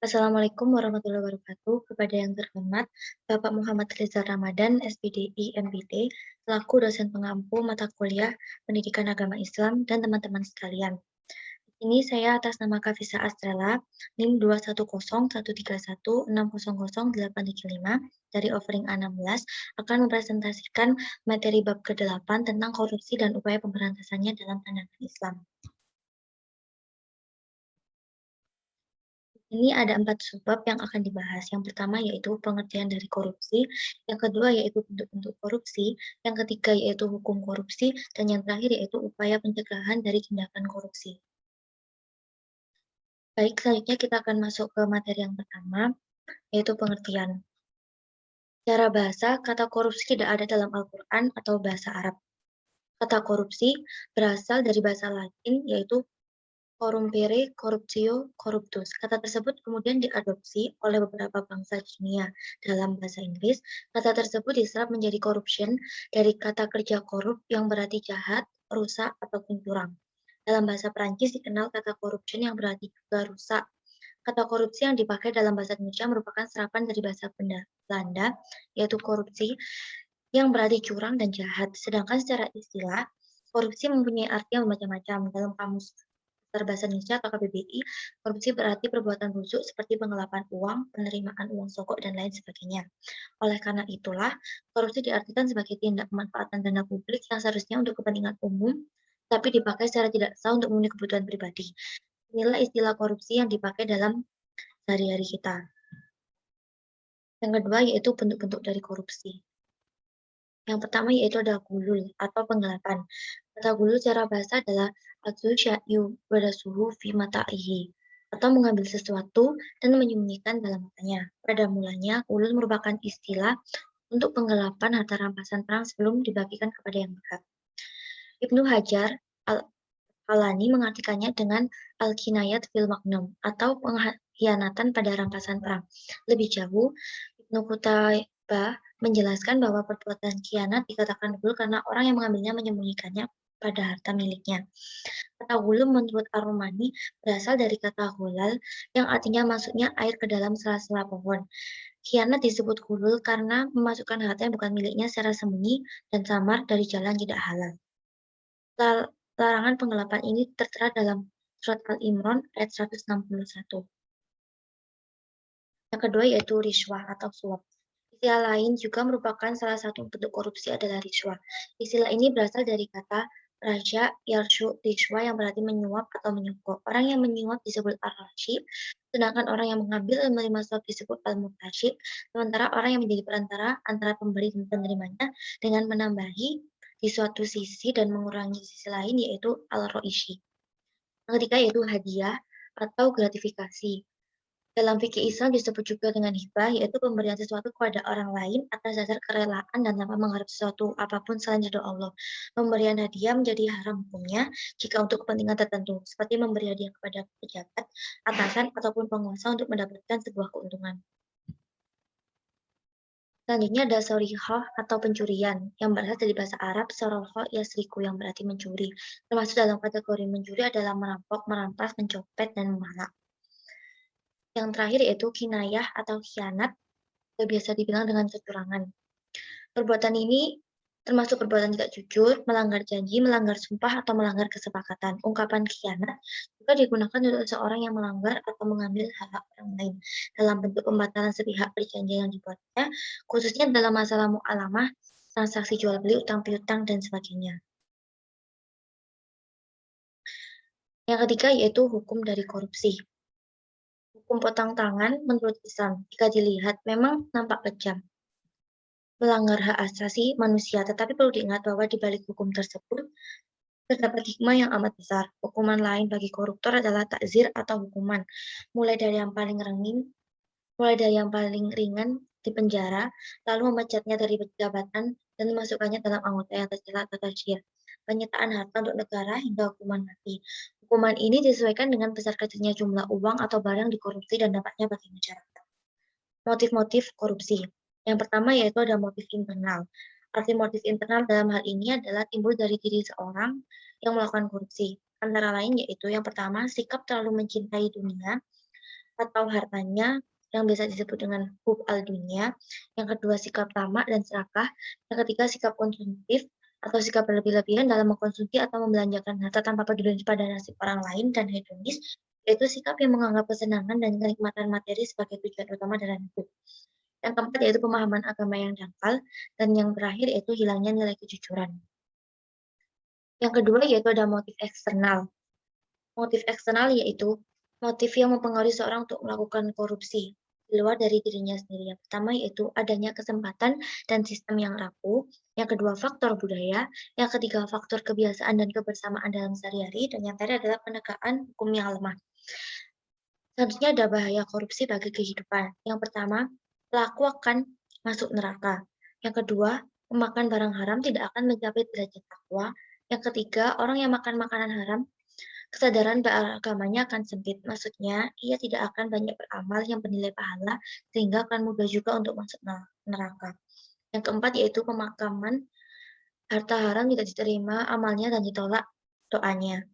Assalamualaikum warahmatullahi wabarakatuh. Kepada yang terhormat, Bapak Muhammad Rizal Ramadan, SPDI MPT, selaku dosen pengampu mata kuliah Pendidikan Agama Islam dan teman-teman sekalian. Ini saya atas nama Kafisa Astrela, NIM 2101316000835 dari offering A16 akan mempresentasikan materi bab ke-8 tentang korupsi dan upaya pemberantasannya dalam pandangan Islam. Ini ada 4 subbab yang akan dibahas. Yang pertama yaitu pengertian dari korupsi, yang kedua yaitu bentuk-bentuk korupsi, yang ketiga yaitu hukum korupsi, dan yang terakhir yaitu upaya pencegahan dari tindakan korupsi. Baik, selanjutnya kita akan masuk ke materi yang pertama, yaitu pengertian. Secara bahasa, kata korupsi tidak ada dalam Al-Quran atau bahasa Arab. Kata korupsi berasal dari bahasa Latin, yaitu corrumpere, corruptio, corruptus. Kata tersebut kemudian diadopsi oleh beberapa bangsa dunia. Dalam bahasa Inggris, kata tersebut diserap menjadi corruption dari kata kerja korup yang berarti jahat, rusak, ataupun curang. Dalam bahasa Perancis dikenal kata corruption yang berarti juga rusak. Kata korupsi yang dipakai dalam bahasa Indonesia merupakan serapan dari bahasa Belanda, yaitu korupsi, yang berarti curang dan jahat. Sedangkan secara istilah, korupsi mempunyai arti yang macam-macam. Dalam kamus Besar Bahasa Indonesia atau KBBI, korupsi berarti perbuatan busuk seperti penggelapan uang, penerimaan uang sogok, dan lain sebagainya. Oleh karena itulah, korupsi diartikan sebagai tindak pemanfaatan dana publik yang seharusnya untuk kepentingan umum, tapi dipakai secara tidak sah untuk memenuhi kebutuhan pribadi. Inilah istilah korupsi yang dipakai dalam sehari-hari kita. Yang kedua yaitu bentuk-bentuk dari korupsi. Yang pertama yaitu ada gulul atau penggelapan. Kata gulul secara bahasa adalah atsu sya'yu wadasuhu fi mata'ihi atau mengambil sesuatu dan menyembunyikan dalam matanya. Pada mulanya, gulul merupakan istilah untuk penggelapan harta rampasan perang sebelum dibagikan kepada yang berhak. Ibnu Hajar Al-Asqalani mengartikannya dengan al-kinayat fil magnum atau pengkhianatan pada rampasan perang. Lebih jauh, Ibnu Qutaybah menjelaskan bahwa perbuatan khianat dikatakan gul karena orang yang mengambilnya menyembunyikannya pada harta miliknya. Kata gulu menurut Ar-Rumani berasal dari kata hulal yang artinya masuknya air ke dalam sela-sela pohon. Khianat disebut gulul karena memasukkan harta yang bukan miliknya secara sembunyi dan samar dari jalan tidak halal. Larangan penggelapan ini tertera dalam Surat Al-Imran ayat 161. Yang kedua yaitu riswah atau suap. Istilah lain juga merupakan salah satu bentuk korupsi adalah riswah. Istilah ini berasal dari kata raja yarshu riswah yang berarti menyuap atau menyogok. Orang yang menyuap disebut ar-rashi, sedangkan orang yang mengambil dan menerima suap disebut al-murtasyid, sementara orang yang menjadi perantara antara pemberi dan penerimanya dengan menambahi di suatu sisi dan mengurangi di sisi lain yaitu al-roishi. Yang ketiga yaitu hadiah atau gratifikasi. Dalam fikih Islam disebut juga dengan hibah, yaitu pemberian sesuatu kepada orang lain atas dasar kerelaan dan tanpa mengharap sesuatu apapun selain ridho Allah. Pemberian hadiah menjadi haram hukumnya jika untuk kepentingan tertentu, seperti memberi hadiah kepada pejabat, atasan, ataupun penguasa untuk mendapatkan sebuah keuntungan. Selanjutnya ada sorihah atau pencurian, yang berasal dari bahasa Arab soroho yasriku yang berarti mencuri. Termasuk dalam kategori mencuri adalah merampok, merampas, mencopet, dan memalak. Yang terakhir yaitu kinayah atau khianat, biasa dibilang dengan kecurangan. Perbuatan ini termasuk perbuatan tidak jujur, melanggar janji, melanggar sumpah, atau melanggar kesepakatan. Ungkapan khianat juga digunakan untuk seseorang yang melanggar atau mengambil hak orang lain dalam bentuk pembatalan sepihak perjanjian yang dibuatnya, khususnya dalam masalah mu'alamah, transaksi jual beli, utang piutang, dan sebagainya. Yang ketiga yaitu hukum dari korupsi. Hukum potong tangan menurut Islam, jika dilihat memang nampak kejam, melanggar hak asasi manusia, tetapi perlu diingat bahwa di balik hukum tersebut terdapat hikmah yang amat besar. Hukuman lain bagi koruptor adalah takzir atau hukuman, mulai dari yang paling ringan di penjara, lalu memecatnya dari jabatan dan memasukkannya dalam anggota yang tercela atau tasyir, penyitaan harta untuk negara hingga hukuman mati. Hukuman ini disesuaikan dengan besar kecilnya jumlah uang atau barang dikorupsi dan dampaknya bagi masyarakat. Motif-motif korupsi. Yang pertama yaitu ada motif internal. Arti motif internal dalam hal ini adalah timbul dari diri seorang yang melakukan korupsi. Antara lain yaitu yang pertama, sikap terlalu mencintai dunia atau hartanya yang biasa disebut dengan hub al-dunya, yang kedua sikap tamak dan serakah, yang ketiga sikap konsumtif atau sikap berlebih-lebihan dalam mengkonsumsi atau membelanjakan harta tanpa peduli pada nasib orang lain, dan hedonis, yaitu sikap yang menganggap kesenangan dan kenikmatan materi sebagai tujuan utama dalam hidup. Yang keempat yaitu pemahaman agama yang dangkal, dan yang terakhir yaitu hilangnya nilai kejujuran. Yang kedua yaitu ada motif eksternal. Motif eksternal yaitu motif yang mempengaruhi seorang untuk melakukan korupsi di luar dari dirinya sendiri. Yang pertama yaitu adanya kesempatan dan sistem yang rapuh. Yang kedua faktor budaya. Yang ketiga faktor kebiasaan dan kebersamaan dalam sehari-hari. Dan yang terakhir adalah penegakan hukum yang lemah. Selanjutnya ada bahaya korupsi bagi kehidupan. Yang pertama, pelaku akan masuk neraka. Yang kedua, memakan barang haram tidak akan mencapai derajat takwa. Yang ketiga, orang yang makan makanan haram, kesadaran beragamanya akan sempit. Maksudnya, ia tidak akan banyak beramal yang bernilai pahala, sehingga akan mudah juga untuk masuk neraka. Yang keempat yaitu pemakaman harta haram tidak diterima amalnya dan ditolak doanya.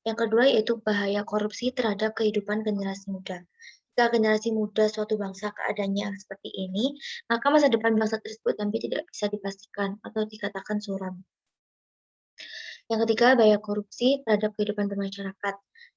Yang kedua yaitu bahaya korupsi terhadap kehidupan generasi muda. Jika generasi muda suatu bangsa keadaannya seperti ini, maka masa depan bangsa tersebut nanti tidak bisa dipastikan atau dikatakan suram. Yang ketiga, bahaya korupsi terhadap kehidupan bermasyarakat.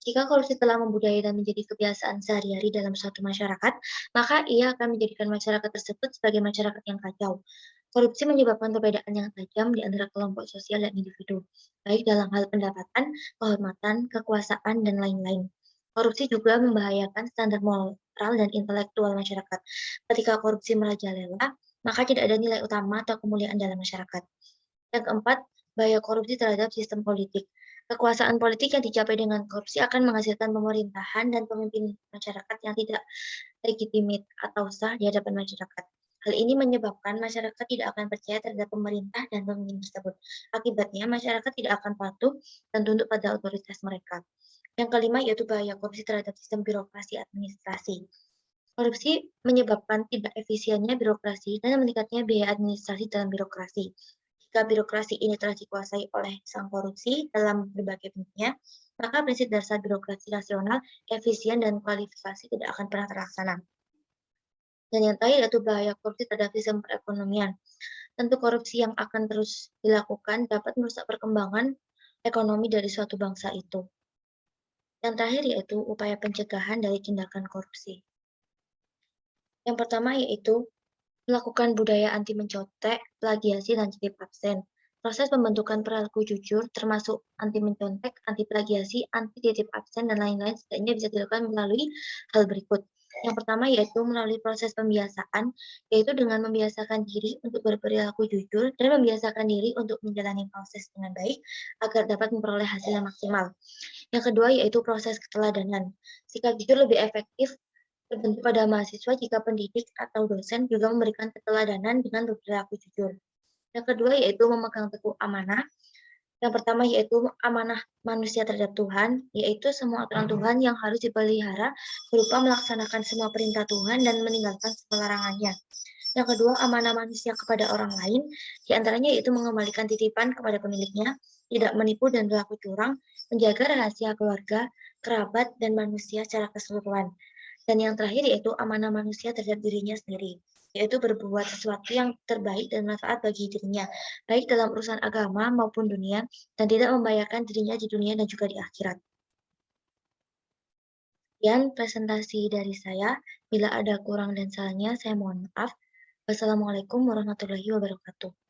Jika korupsi telah membudaya dan menjadi kebiasaan sehari-hari dalam suatu masyarakat, maka ia akan menjadikan masyarakat tersebut sebagai masyarakat yang kacau. Korupsi menyebabkan perbedaan yang tajam di antara kelompok sosial dan individu, baik dalam hal pendapatan, kehormatan, kekuasaan, dan lain-lain. Korupsi juga membahayakan standar moral dan intelektual masyarakat. Ketika korupsi merajalela, maka tidak ada nilai utama atau kemuliaan dalam masyarakat. Yang keempat, bahaya korupsi terhadap sistem politik. Kekuasaan politik yang dicapai dengan korupsi akan menghasilkan pemerintahan dan pemimpin masyarakat yang tidak legitimit atau sah di hadapan masyarakat. Hal ini menyebabkan masyarakat tidak akan percaya terhadap pemerintah dan pemimpin tersebut. Akibatnya, masyarakat tidak akan patuh dan tunduk pada otoritas mereka. Yang kelima yaitu bahaya korupsi terhadap sistem birokrasi administrasi. Korupsi menyebabkan tidak efisiennya birokrasi dan meningkatnya biaya administrasi dalam birokrasi. Jika birokrasi ini telah dikuasai oleh sang korupsi dalam berbagai bentuknya, maka prinsip dasar birokrasi rasional, efisien, dan kualifikasi tidak akan pernah terlaksana. Dan yang terakhir yaitu bahaya korupsi terhadap sistem perekonomian. Tentu korupsi yang akan terus dilakukan dapat merusak perkembangan ekonomi dari suatu bangsa itu. Yang terakhir yaitu upaya pencegahan dari tindakan korupsi. Yang pertama yaitu melakukan budaya anti mencontek, plagiasi, dan titip absen. Proses pembentukan perilaku jujur termasuk anti mencontek, anti plagiasi, anti titip absen, dan lain-lain setidaknya bisa dilakukan melalui hal berikut. Yang pertama yaitu melalui proses pembiasaan, yaitu dengan membiasakan diri untuk berperilaku jujur dan membiasakan diri untuk menjalani proses dengan baik agar dapat memperoleh hasil yang maksimal. Yang kedua yaitu proses keteladanan. Sikap jujur lebih efektif terbentuk pada mahasiswa jika pendidik atau dosen juga memberikan keteladanan dengan berperilaku jujur. Yang kedua yaitu memegang teguh amanah. Yang pertama yaitu amanah manusia terhadap Tuhan, yaitu semua aturan Tuhan yang harus dipelihara berupa melaksanakan semua perintah Tuhan dan meninggalkan semua larangannya. Yang kedua, amanah manusia kepada orang lain, diantaranya yaitu mengembalikan titipan kepada pemiliknya, tidak menipu dan berlaku curang, menjaga rahasia keluarga, kerabat, dan manusia secara keseluruhan. Dan yang terakhir yaitu amanah manusia terhadap dirinya sendiri, yaitu berbuat sesuatu yang terbaik dan manfaat bagi dirinya, baik dalam urusan agama maupun dunia, dan tidak membahayakan dirinya di dunia dan juga di akhirat. Sekian presentasi dari saya. Bila ada kurang dan salahnya, saya mohon maaf. Wassalamualaikum warahmatullahi wabarakatuh.